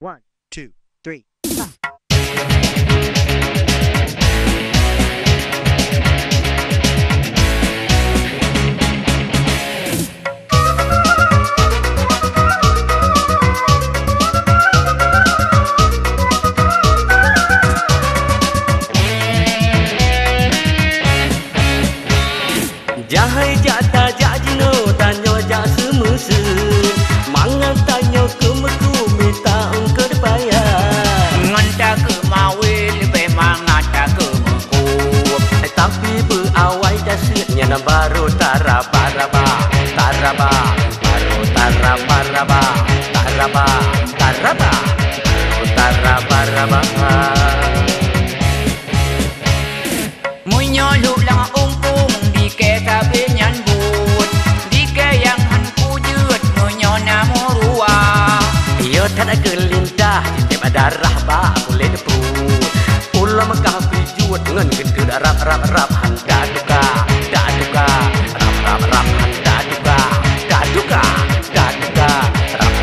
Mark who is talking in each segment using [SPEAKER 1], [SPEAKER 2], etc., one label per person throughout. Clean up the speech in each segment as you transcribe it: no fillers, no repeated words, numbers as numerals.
[SPEAKER 1] One, two, three.
[SPEAKER 2] Jahai jata jajino tanyo ja semese mangan tanyo ke meku minta engkau dipaya
[SPEAKER 3] nganta ke mawil be mangata ke meku
[SPEAKER 2] tapi berawai dasnya na baru taraba baru taraba baru
[SPEAKER 3] munyo lu lang ungkung di ke sabe nyan but di ke yang han kujut munyo na morua
[SPEAKER 2] yo tak kelindah tiap darah ba kulit perut pula mekah pijut ngan gede rap handa duka rap handa duka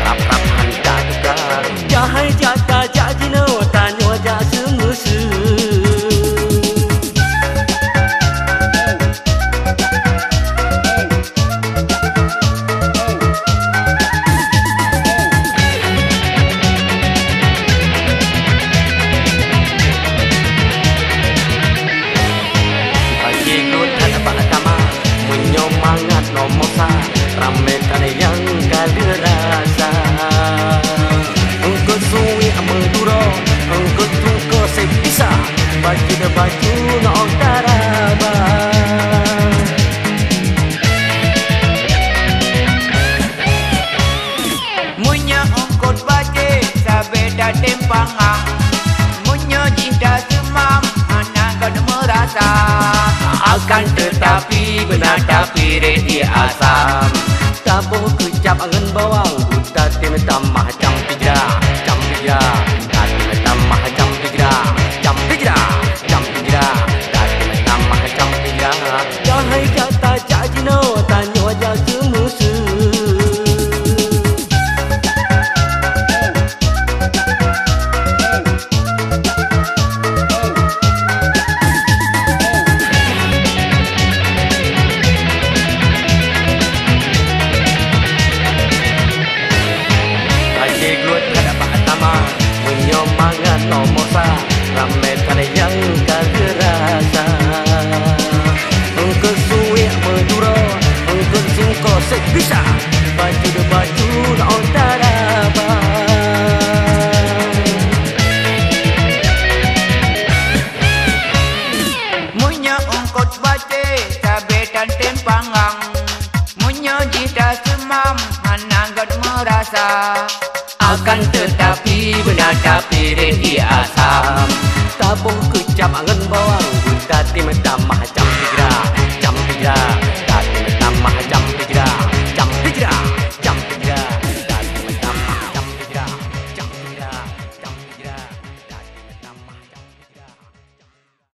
[SPEAKER 2] rap handa duka jahai jata jajino tanyo ja semese mangat nomosa ramekan yang kali rasa engkau suwi amenduro engkau tungko sepisa baju no taraba
[SPEAKER 3] munyo engkau baje sabeda tempangang munyo cinta semam anak kau merasa
[SPEAKER 2] akan tetapi benar tapi redi asam tabuh kecap angan bawang buta tim tamah jam pijra tatim tamah jam pijra tatim tamah jam pijra jahai kata jajino tanyo aja semese mangan nomosa ramekan yang kali rasa engkau suwi meduro engkau sungko sepisa baju no taraba
[SPEAKER 3] munyo engkau baje sabetan tempangang munyo jita semam anak kau merasa
[SPEAKER 2] akan tetapi benar tapi redi asam tabuh kecap angan bawang buta tim tamah jam 3